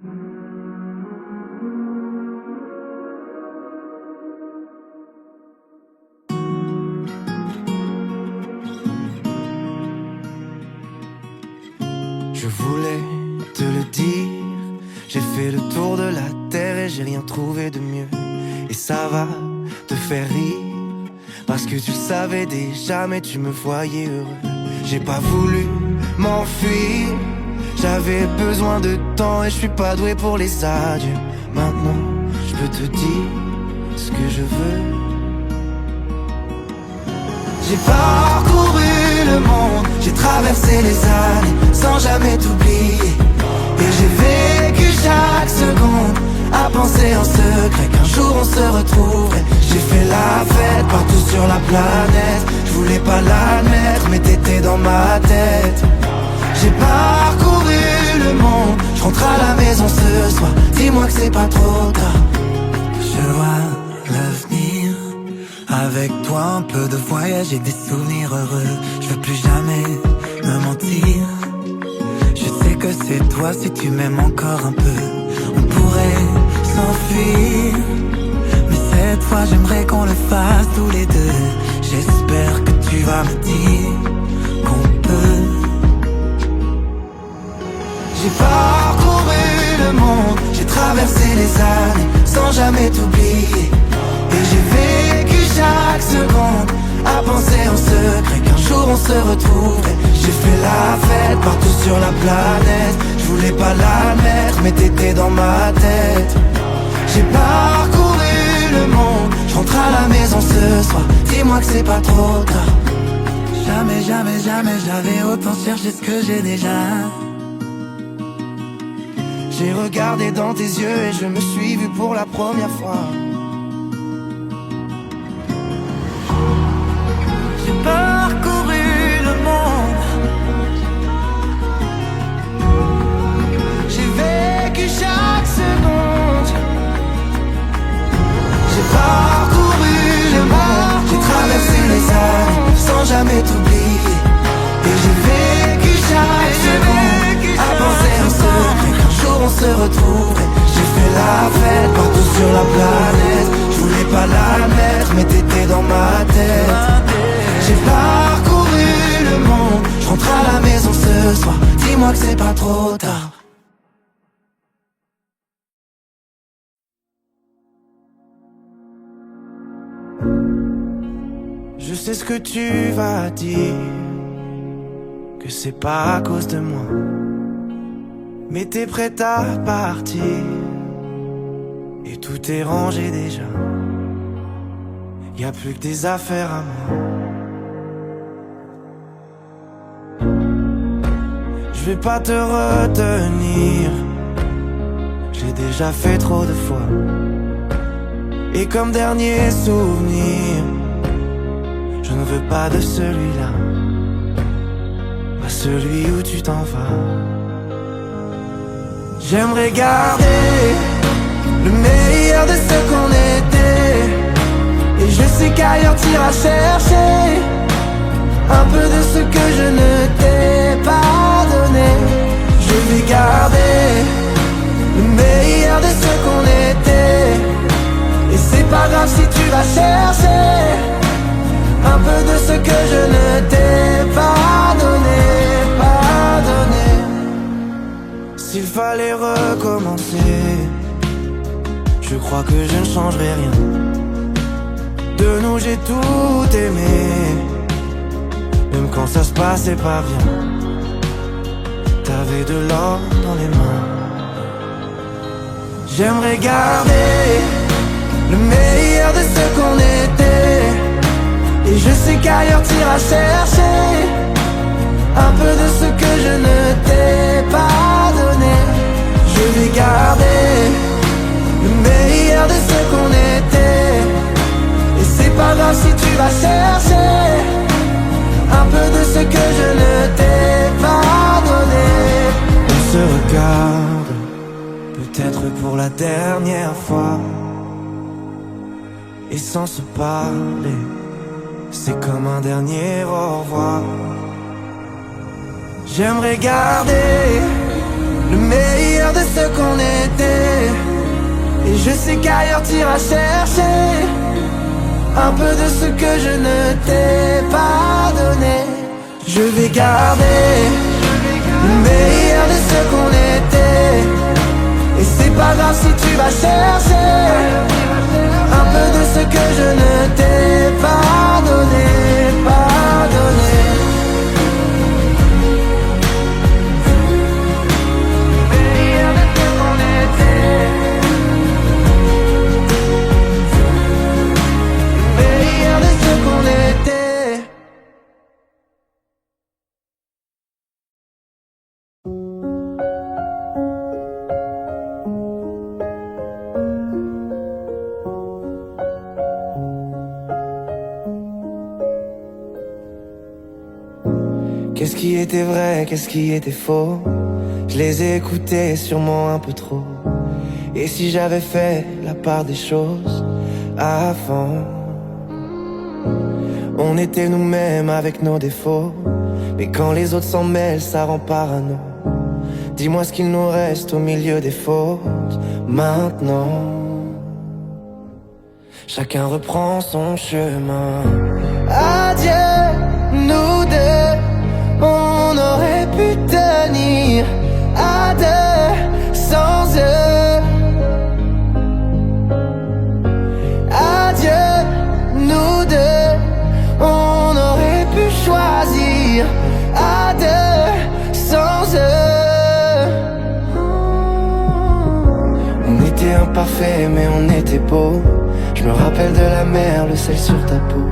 Je voulais te le dire, j'ai fait le tour de la terre et j'ai rien trouvé de mieux. Et ça va te faire rire, parce que tu le savais déjà mais tu me voyais heureux. J'ai pas voulu m'enfuir, j'avais besoin de temps et je suis pas doué pour les adieux. Maintenant je peux te dire ce que je veux. J'ai parcouru le monde, j'ai traversé les années sans jamais t'oublier. Et j'ai vécu chaque seconde à penser en secret qu'un jour on se retrouverait. J'ai fait la fête partout sur la planète, je voulais pas l'admettre mais t'étais dans ma tête. J'ai parcouru le monde, je rentre à la maison ce soir, dis-moi que c'est pas trop tard. Je vois l'avenir, avec toi un peu de voyage et des souvenirs heureux. Je veux plus jamais me mentir, je sais que c'est toi si tu m'aimes encore un peu. On pourrait s'enfuir, mais cette fois j'aimerais qu'on le fasse tous les deux. J'espère que tu vas me dire qu'on peut. J'ai parcouru le monde, j'ai traversé les années sans jamais t'oublier. Et j'ai vécu chaque seconde à penser en secret qu'un jour on se retrouverait. J'ai fait la fête partout sur la planète, je voulais pas l'admettre mais t'étais dans ma tête. J'ai parcouru le monde, je rentre à la maison ce soir, dis-moi que c'est pas trop tard. Jamais, jamais, jamais j'avais autant cherché ce que j'ai déjà. J'ai regardé dans tes yeux et je me suis vu pour la première fois. J'ai parcouru le monde, j'ai vécu chaque seconde. J'ai parcouru le monde, j'ai traversé les années sans jamais t'oublier. Et j'ai vécu chaque seconde à penser en secret qu'un jour on se retrouverait. J'ai fait la fête partout sur la planète, je voulais pas l'admettre mais t'étais dans ma tête. J'ai parcouru le monde, je rentre à la maison ce soir, dis-moi que c'est pas trop tard. Je sais ce que tu vas dire, que c'est pas à cause de moi, mais t'es prête à partir et tout est rangé déjà. Y a plus que des affaires à moi. Je vais pas te retenir, j'ai déjà fait trop de fois. Et comme dernier souvenir, je ne veux pas de celui-là, pas celui où tu t'en vas. J'aimerais garder le meilleur de ce qu'on était, et je sais qu'ailleurs t'iras chercher un peu de ce que je ne t'ai pas donné. Je vais garder le meilleur de ce qu'on était, et c'est pas grave si tu vas chercher un peu de ce que je ne t'ai pas donné, pas donné. S'il fallait recommencer, je crois que je ne changerai rien. De nous j'ai tout aimé, même quand ça se passait pas bien. T'avais de l'or dans les mains. J'aimerais garder le meilleur de ce qu'on était, et je sais qu'ailleurs t'iras chercher un peu de ce que je ne t'ai pas donné. Je vais garder le meilleur de ce qu'on était, et c'est pas grave si tu vas chercher un peu de ce que je ne t'ai pas donné. On se regarde, peut-être pour la dernière fois, et sans se parler, c'est comme un dernier au revoir. J'aimerais garder le meilleur de ce qu'on est, Et je sais qu'ailleurs t'iras chercher un peu de ce que je ne t'ai pas donné. Je vais garder le meilleur de ce qu'on était. Et c'est pas grave si tu vas chercher un peu de ce que je ne t'ai pas donné, pas donné. Meilleur de ce qu'on était. Meilleur de ce qu'on était. Qu'est-ce qui était vrai, qu'est-ce qui était faux? Je les ai écoutés sûrement un peu trop. Et si j'avais fait la part des choses avant? On était nous-mêmes avec nos défauts, mais quand les autres s'en mêlent, ça rend parano. Dis-moi ce qu'il nous reste au milieu des fautes maintenant. Chacun reprend son chemin. Adieu, nous deux. On aurait pu tenir à deux sans eux. Adieu, nous deux. On aurait pu choisir à deux sans eux. On était imparfaits mais on était beaux. Je me rappelle de la mer, le sel sur ta peau.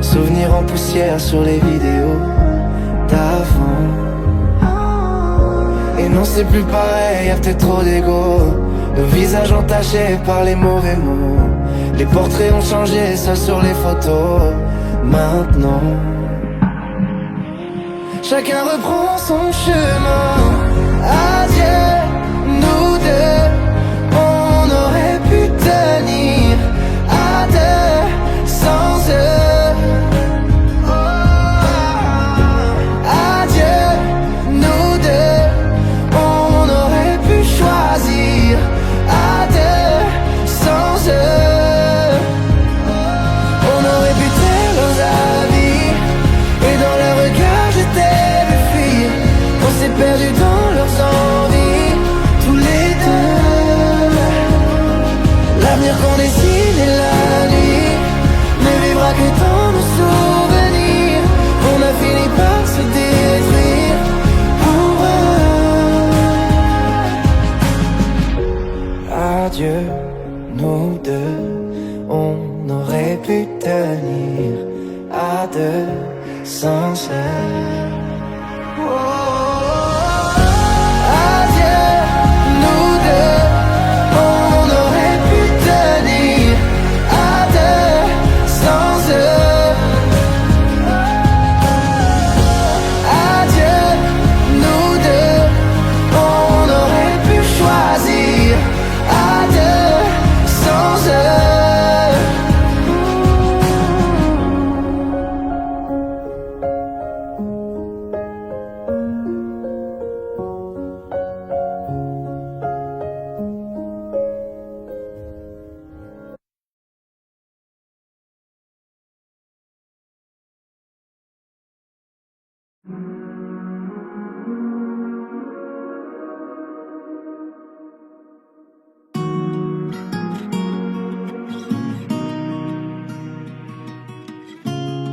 Souvenirs en poussière sur les vidéos d'avant. Et non c'est plus pareil, y'a peut-être trop d'ego. Nos visages entachés par les mauvais mots. Les portraits ont changé, ça sur les photos. Maintenant chacun reprend son chemin. Adieu, nous deux. On aurait pu tenir à deux sans eux. Perdus dans leurs envies, tous les deux. L'avenir qu'on dessine et la nuit ne vivra que dans nos souvenirs. On a fini par se détruire pour eux. Adieu, nous deux. On aurait pu tenir à deux sans eux.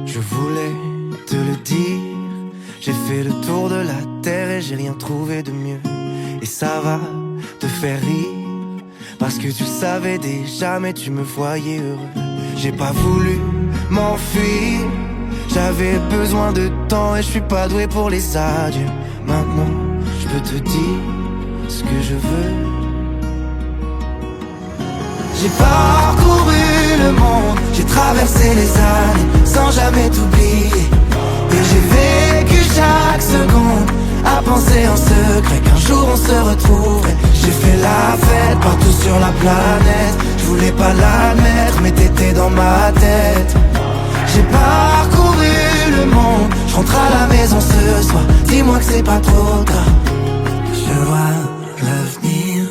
Je voulais te le dire, j'ai fait le tour de la terre et j'ai rien trouvé de mieux. Et ça va te faire rire, parce que tu savais déjà mais tu me voyais heureux. J'ai pas voulu m'enfuir, j'avais besoin de temps et je suis pas doué pour les adieux. Maintenant je peux te dire ce que je veux. J'ai parcouru le monde, j'ai traversé les années sans jamais t'oublier. Et j'ai vécu chaque seconde à penser en secret qu'un jour on se retrouverait. J'ai fait la fête partout sur la planète, je voulais pas l'admettre mais t'étais dans ma tête. J'ai parcouru le monde, je rentre à la maison ce soir, dis-moi que c'est pas trop tard. Je vois l'avenir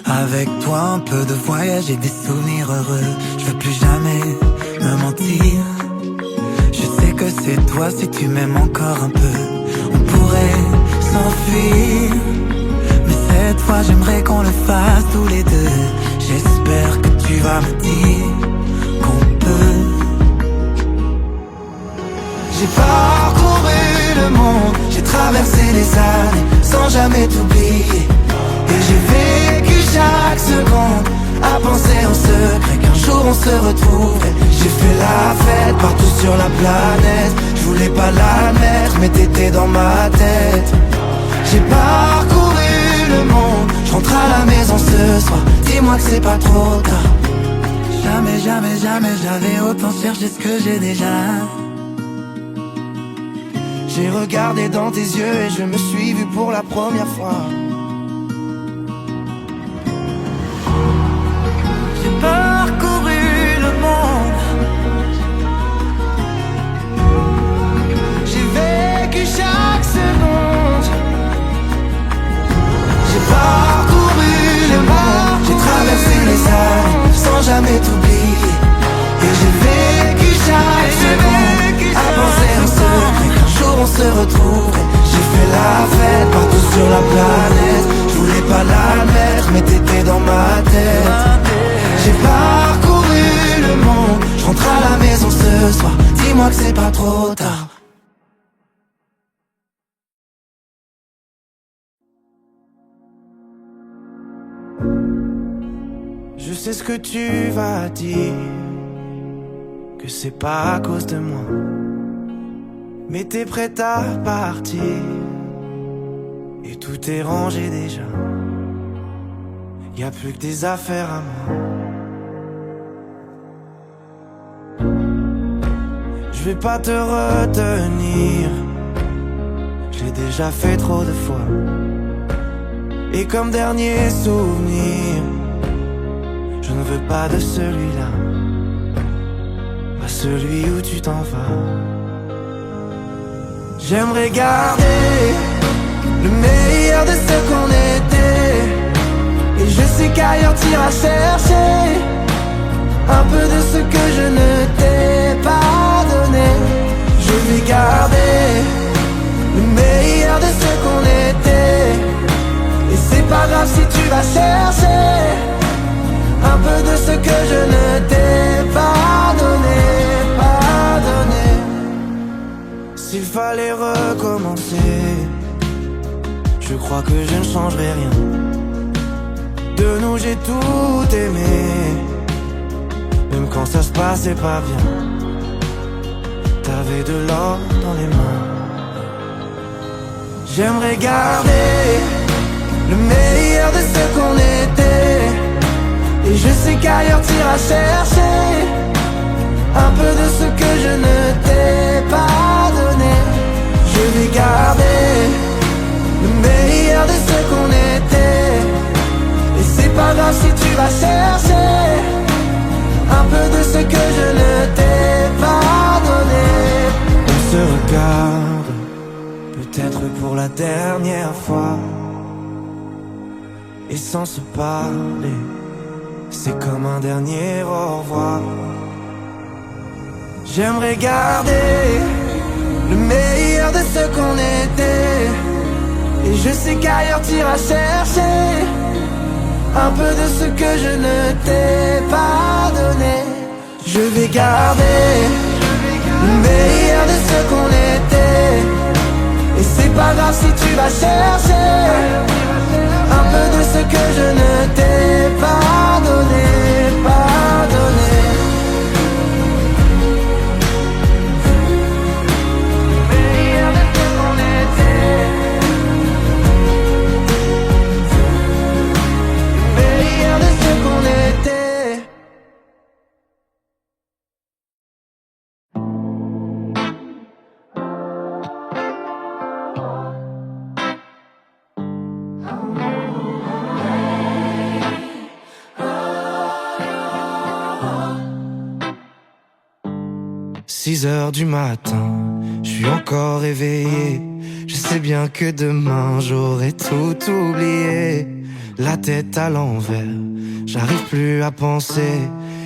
Avec toi un peu de voyage et des souvenirs heureux. Je veux plus jamais me mentir. Je sais que c'est toi si tu m'aimes encore un peu. On pourrait s'enfuir, mais cette fois j'aimerais qu'on le fasse tous les deux. J'espère que tu vas me dire qu'on peut. J'ai parcouru le monde, j'ai traversé les années sans jamais t'oublier. Et j'ai vécu chaque seconde à penser en secret qu'un jour on se retrouverait. J'ai fait la fête partout sur la planète. Je voulais pas l'admettre mais t'étais dans ma tête. J'ai parcouru le monde, je rentre à la maison ce soir. Dis-moi que c'est pas trop tard. Jamais, jamais, jamais j'avais autant cherché ce que j'ai déjà. J'ai regardé dans tes yeux et je me suis vu pour la première fois. J'ai parcouru le monde. J'ai vécu chaque seconde. J'ai parcouru le monde. J'ai traversé les années sans jamais t'oublier. Et j'ai vécu chaque seconde à penser en secret qu'un jour on se retrouverait. J'ai fait la fête partout sur la planète. Je voulais pas l'admettre mais t'étais dans ma tête. J'ai parcouru le monde, je rentre à la maison ce soir. Dis-moi que c'est pas trop tard. Je sais ce que tu vas dire, que c'est pas à cause de moi. Mais t'es prête à partir et tout est rangé déjà. Y a plus que des affaires à moi. Je vais pas te retenir, j'ai déjà fait trop de fois. Et comme dernier souvenir, je ne veux pas de celui-là, pas celui où tu t'en vas. J'aimerais garder le meilleur de ce qu'on était. Et je sais qu'ailleurs t'iras chercher un peu de ce que je ne t'ai pas donné. Je vais garder le meilleur de ce qu'on était. Et c'est pas grave si tu vas chercher un peu de ce que je ne t'ai pas donné, pas donné. S'il fallait recommencer, je crois que je ne changerai rien. De nous j'ai tout aimé, même quand ça se passait pas bien. T'avais de l'or dans les mains. J'aimerais garder le meilleur de ce qu'on était. Et je sais qu'ailleurs t'iras chercher un peu de ce que je ne t'ai pas donné. Je vais garder le meilleur de ce qu'on était. Et c'est pas grave si tu vas chercher un peu de ce que je ne t'ai pas donné. On se regarde, peut-être pour la dernière fois. Et sans se parler, c'est comme un dernier au revoir. J'aimerais garder le meilleur de ce qu'on était. Et je sais qu'ailleurs t'iras chercher un peu de ce que je ne t'ai pas donné. Je vais garder le meilleur de ce qu'on était. Et c'est pas grave si tu vas chercher un peu de ce que je ne t'ai pas donné, pas donné. Meilleur de ce qu'on était. Meilleur de ce qu'on était. Six heures du matin, je suis encore éveillé. Je sais bien que demain j'aurai tout oublié. la tête à l'envers. J'arrive plus à penser.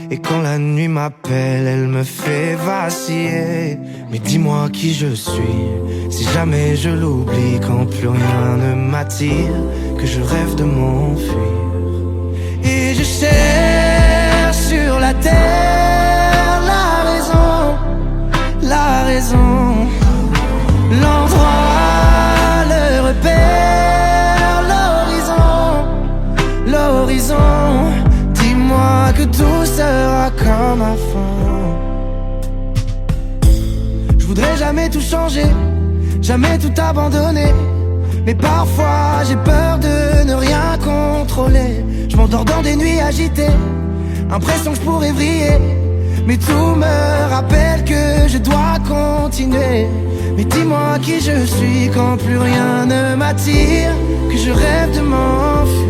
Et quand la nuit m'appelle, elle me fait vaciller. Mais dis-moi qui je suis, si jamais je l'oublie, quand plus rien ne m'attire, que je rêve de m'enfuir. Et je cherche sur la terre la raison, l'endroit, le repère, l'horizon. Dis-moi que tout sera comme avant. Je voudrais jamais tout changer, jamais tout abandonner. Mais parfois j'ai peur de ne rien contrôler. Je m'endors dans des nuits agitées, impression que je pourrais vriller. Mais tout me rappelle que je dois continuer. Mais dis-moi qui je suis quand plus rien ne m'attire, que je rêve de m'enfuir.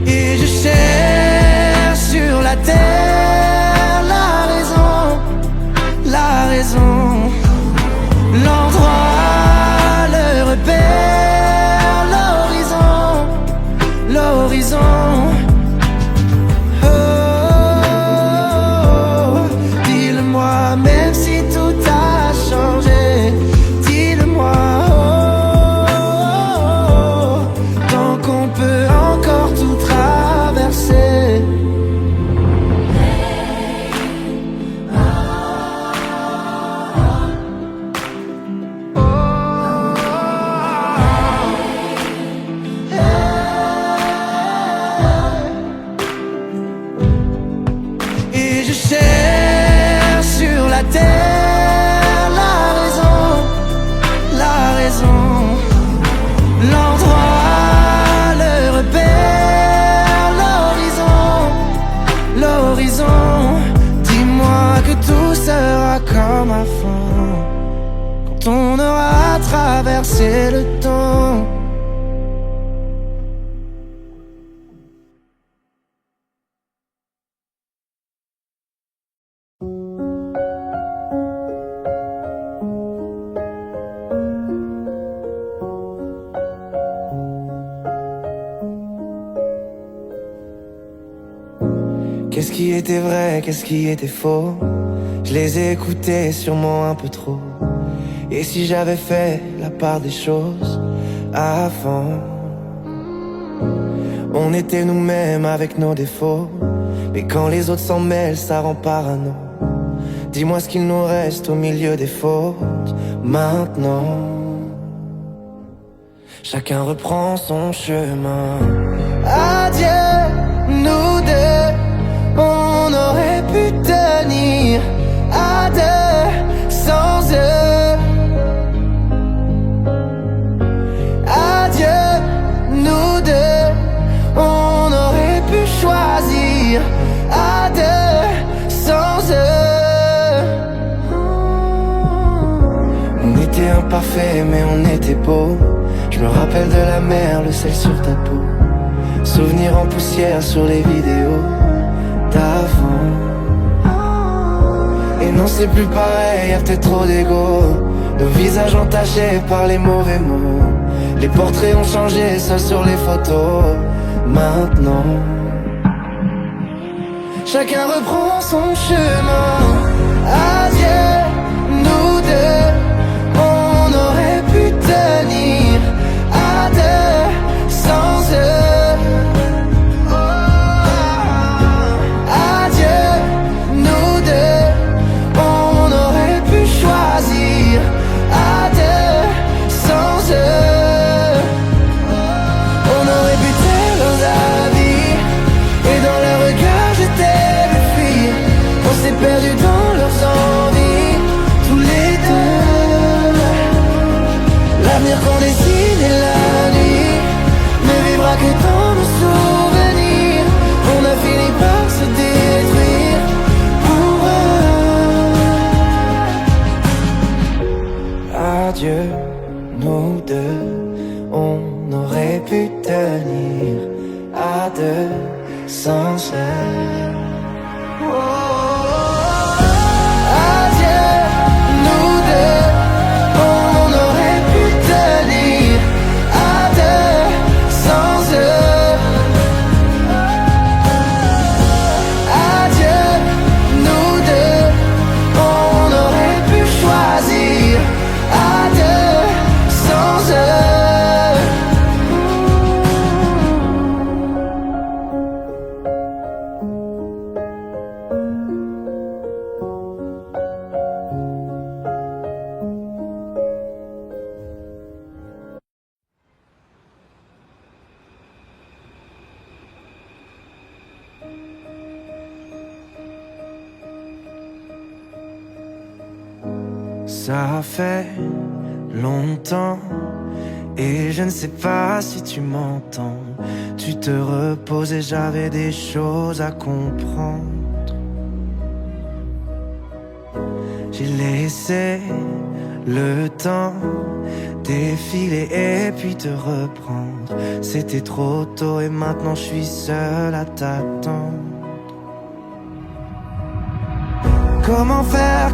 Et je cherche sur la terre la raison, l'endroit, le repère, l'horizon. Dis-le-moi même si tout a changé. Dis-le-moi, tant qu'on peut encore tout traverser. Et je cherche sur la terre la raison, l'endroit, le repère, l'horizon. Dis-moi que tout sera comme avant, quand on aura traversé le temps. Qu'est-ce qui était vrai, qu'est-ce qui était faux? Je les ai écoutés sûrement un peu trop. Et si j'avais fait la part des choses avant? On était nous-mêmes avec nos défauts, mais quand les autres s'en mêlent, ça rend parano. Dis-moi ce qu'il nous reste au milieu des fautes maintenant. Chacun reprend son chemin. Adieu, nous deux. On aurait pu tenir à deux sans eux. Adieu, nous deux. On aurait pu choisir à deux sans eux. On était imparfaits mais on était beaux. Je me rappelle de la mer, le sel sur ta peau. Souvenirs en poussière sur les vidéos d'avant. Et non c'est plus pareil, y'a peut-être trop d'ego. Nos visages entachés par les mauvais mots. Les portraits ont changé, seuls sur les photos. Maintenant chacun reprend son chemin. Adieu, nous deux. On aurait pu tenir à deux sans eux. Perdus dans leurs envies, tous les deux. L'avenir qu'on dessine et la nuit ne vivra que dans nos souvenirs. On a fini par se détruire pour eux. Adieu, nous deux. On aurait pu tenir à deux sans elle. On aurait pu tenir à deux sans eux. Ça fait longtemps et je ne sais pas si tu m'entends. Tu te reposes et j'avais des choses à comprendre. J'ai laissé le temps défiler et puis te reprendre. C'était trop tôt et maintenant je suis seul à t'attendre. Comment faire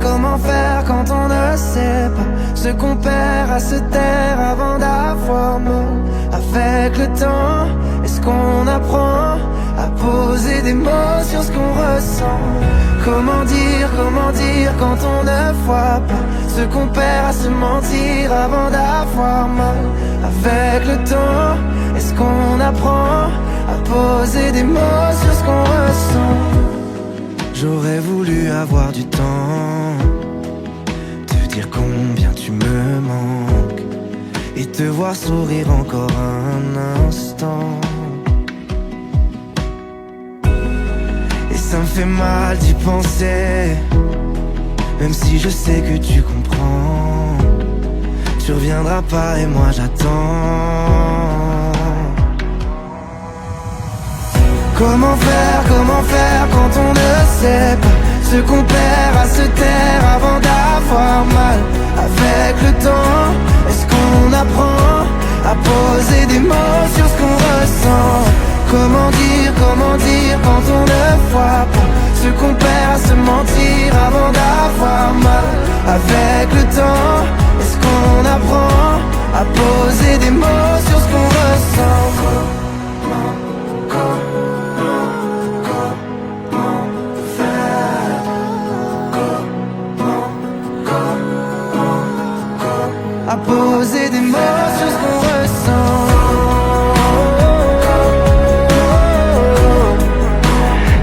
quand on ne sait pas ce qu'on perd à se taire avant d'avoir mal. Avec le temps, est-ce qu'on apprend à poser des mots sur ce qu'on ressent? Comment dire quand on ne voit pas ce qu'on perd à se mentir avant d'avoir mal. Avec le temps, est-ce qu'on apprend à poser des mots sur ce qu'on ressent? J'aurais voulu avoir du temps, te dire combien tu me manques et te voir sourire encore un instant. Et ça me fait mal d'y penser, même si je sais que tu comprends. Tu reviendras pas et moi j'attends. Comment faire quand on ne sait pas ce qu'on perd à se taire avant d'avoir mal. Avec le temps, est-ce qu'on apprend à poser des mots sur ce qu'on ressent? Comment dire quand on ne voit pas ce qu'on perd à se mentir avant d'avoir mal. Avec le temps, est-ce qu'on apprend à poser des mots sur ce qu'on ressent? À poser des mots sur ce qu'on ressent.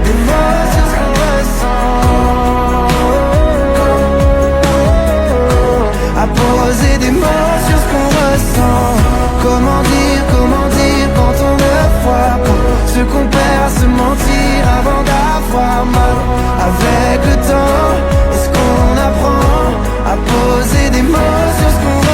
Des mots sur ce qu'on ressent. À poser des mots sur ce qu'on ressent. Comment dire quand on ne voit pas ce qu'on perd à se mentir avant d'avoir mal. Avec le temps, est-ce qu'on apprend à poser des mots sur ce qu'on ressent?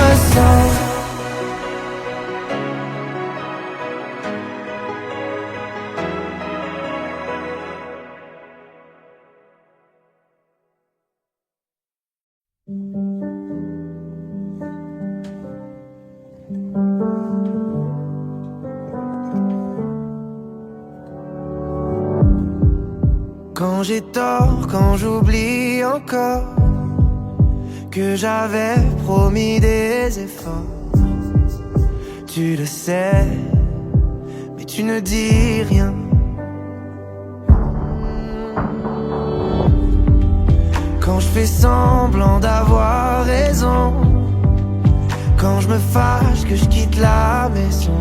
Quand j'ai tort, quand j'oublie encore que j'avais promis des efforts, tu le sais, mais tu ne dis rien. Quand je fais semblant d'avoir raison, quand je me fâche que je quitte la maison,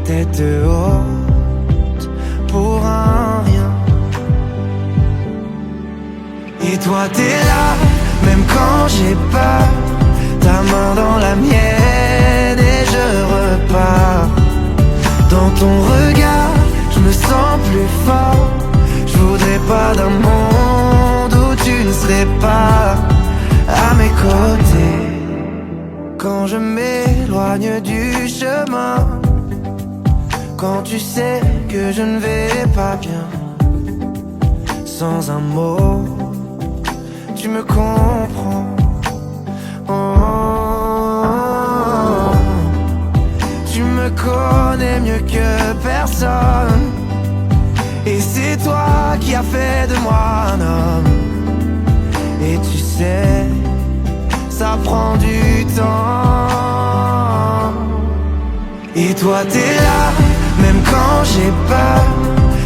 tête haute pour un rien. Et toi t'es là, même quand j'ai peur, ta main dans la mienne et je repars. Dans ton regard, je me sens plus fort. Je voudrais pas d'un monde où tu ne serais pas à mes côtés. Quand je m'éloigne du chemin, quand tu sais que je ne vais pas bien, sans un mot, tu me comprends. Oh, tu me connais mieux que personne, et c'est toi qui as fait de moi un homme. Et tu sais, ça prend du temps. Et toi t'es là, même quand j'ai peur,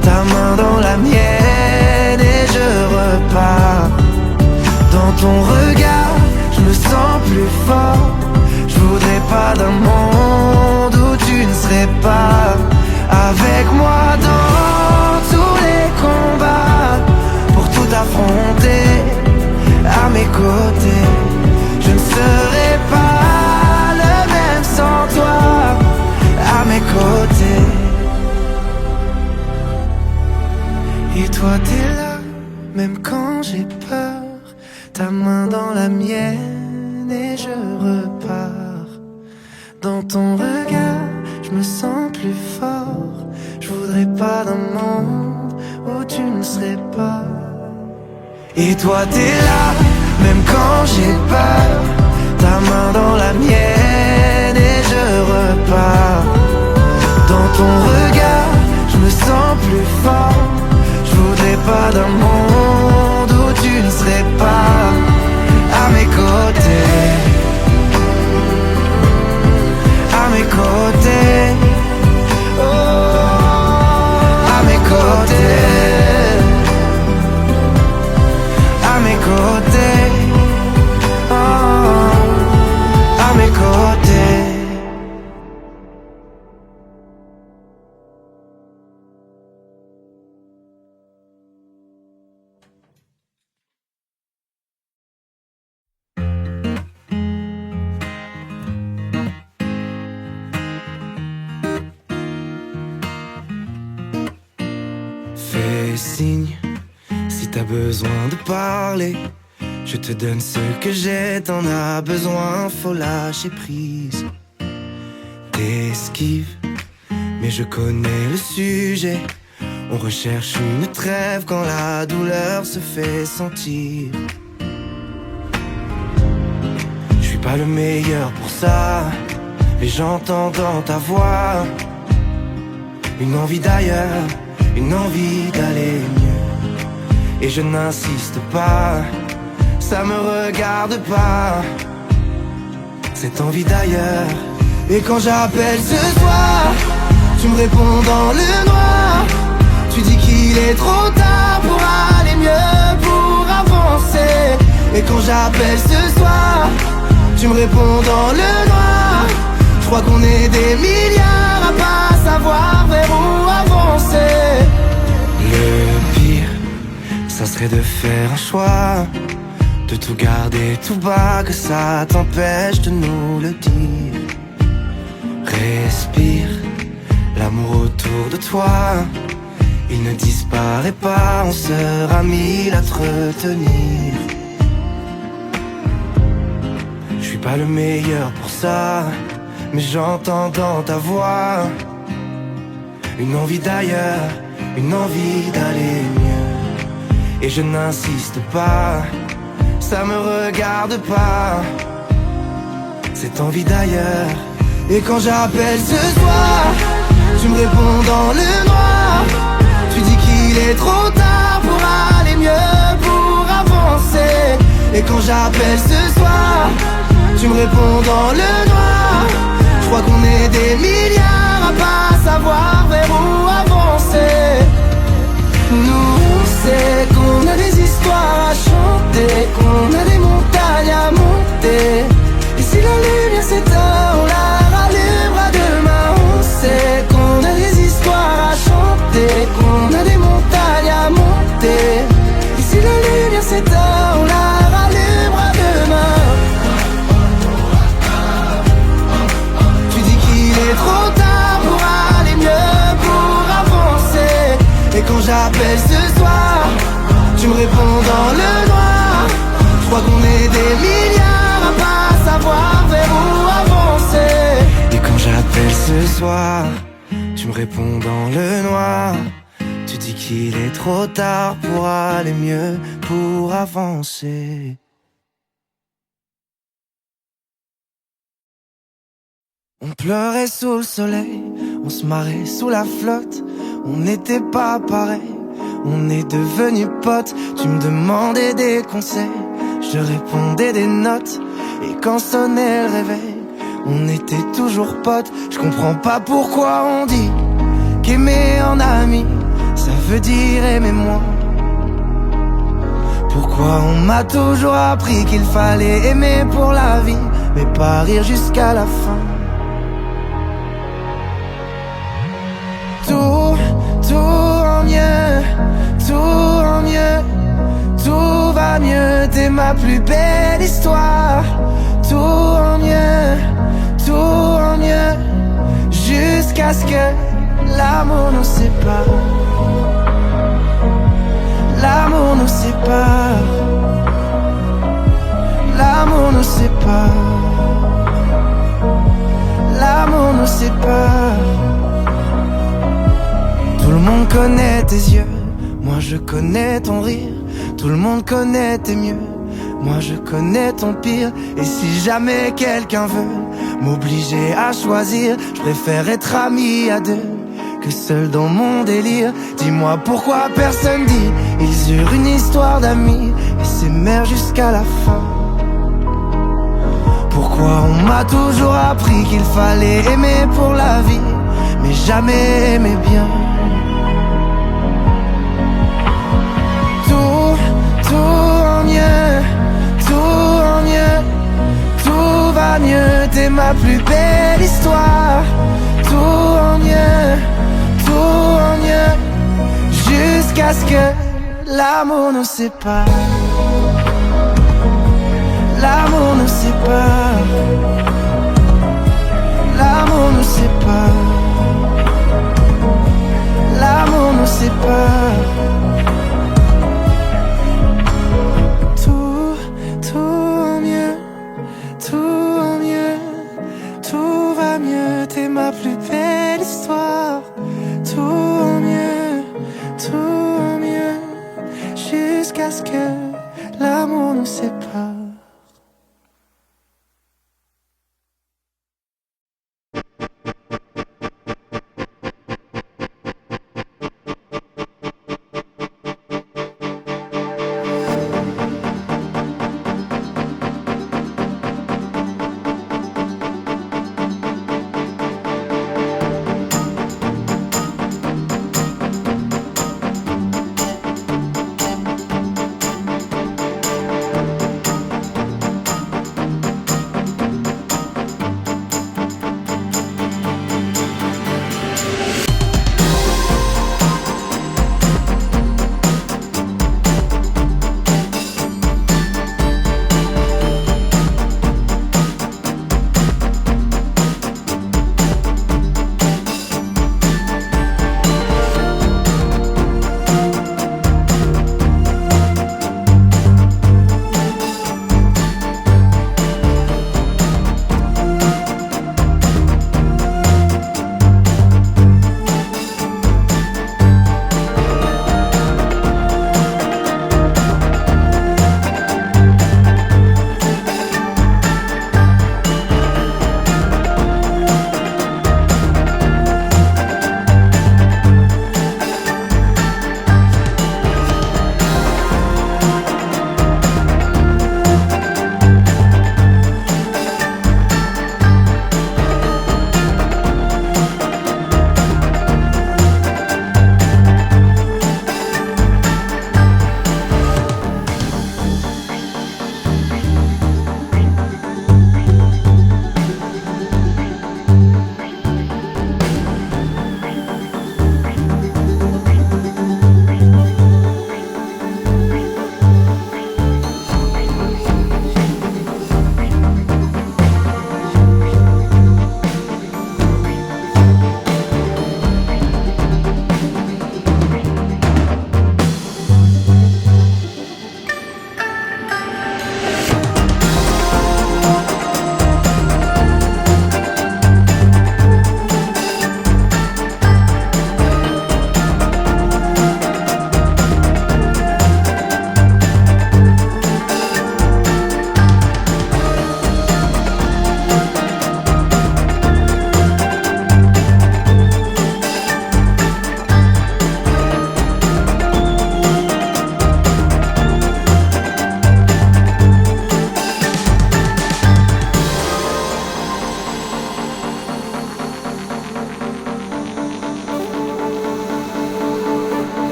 ta main dans la mienne et je repars. Dans ton regard, je me sens plus fort. Je voudrais pas d'un monde où tu ne serais pas avec moi dans tous les combats, pour tout affronter à mes côtés. Je ne serais pas le même sans toi à mes côtés. Et toi t'es là, même quand j'ai peur, ta main dans la mienne et je repars. Dans ton regard, je me sens plus fort. Je voudrais pas d'un monde où tu ne serais pas. Et toi t'es là, même quand j'ai peur. Ta main dans la mienne et je repars. Dans ton regard, je me sens plus fort. Je voudrais pas d'un monde où tu ne serais pas à mes côtés. À mes côtés. Oh, à mes côtés. À mes côtés. Oh, à mes côtés. Fais signe si t'as besoin de parler. Je te donne ce que j'ai, t'en as besoin, faut lâcher prise. T'esquives, mais je connais le sujet. On recherche une trêve quand la douleur se fait sentir. Je suis pas le meilleur pour ça, mais j'entends dans ta voix une envie d'ailleurs, une envie d'aller mieux. Et je n'insiste pas, ça me regarde pas, cette envie d'ailleurs. Et quand j'appelle ce soir, tu me réponds dans le noir. Tu dis qu'il est trop tard pour aller mieux, pour avancer. Et quand j'appelle ce soir, tu me réponds dans le noir. Je crois qu'on est des milliards à pas savoir vers où avancer. Le pire, ça serait de faire un choix, de tout garder tout bas, que ça t'empêche de nous le dire. Respire, l'amour autour de toi, il ne disparaît pas, on sera mille à te retenir. Je suis pas le meilleur pour ça, mais j'entends dans ta voix une envie d'ailleurs, une envie d'aller mieux. Et je n'insiste pas, ça me regarde pas, cette envie d'ailleurs. Et quand j'appelle ce soir, tu me réponds dans le noir. Tu dis qu'il est trop tard pour aller mieux, pour avancer. Et quand j'appelle ce soir, tu me réponds dans le noir. Je crois qu'on est des milliards à pas savoir vers où avancer. Nous on sait qu'on a des histoires à chanter, qu'on a des montagnes à monter. Et si la lumière s'éteint, on la rallumera demain. On sait qu'on a des histoires à chanter, qu'on a des montagnes à monter. Et si la lumière s'éteint, on la rallumera demain. Tu dis qu'il est trop tard pour aller mieux, pour avancer. Et quand j'appelle ce soir, tu me réponds dans le noir. Je crois qu'on est des milliards à pas savoir vers où avancer. Et quand j'appelle ce soir, tu me réponds dans le noir. Tu dis qu'il est trop tard pour aller mieux, pour avancer. On pleurait sous le soleil, on se marrait sous la flotte. On n'était pas pareil, on est devenus potes. Tu me demandais des conseils, je répondais des notes. Et quand sonnait le réveil, on était toujours potes. Je comprends pas pourquoi on dit qu'aimer en ami, ça veut dire aimer moi. Pourquoi on m'a toujours appris qu'il fallait aimer pour la vie, mais pas rire jusqu'à la fin. Tout en mieux, tout en mieux, tout va mieux, t'es ma plus belle histoire. Tout en mieux, tout en mieux, jusqu'à ce que l'amour nous sépare. L'amour nous sépare. sépare. L'amour nous sépare. Tout le monde connaît tes yeux, moi je connais ton rire. Tout le monde connaît tes mieux, moi je connais ton pire. Et si jamais quelqu'un veut m'obliger à choisir, je préfère être ami à deux que seul dans mon délire. Dis-moi pourquoi personne dit ils eurent une histoire d'amis et s'aimèrent jusqu'à la fin. Pourquoi on m'a toujours appris qu'il fallait aimer pour la vie, mais jamais aimer bien. Tout en mieux, tout en mieux, tout va mieux. T'es ma plus belle histoire. Tout en mieux, tout en mieux, jusqu'à ce que l'amour nous sépare. L'amour nous sépare. L'amour nous sépare. L'amour nous sépare. Tout en mieux, tout en mieux, tout va mieux. T'es ma plus belle histoire. Tout en mieux, jusqu'à ce que l'amour nous sépare.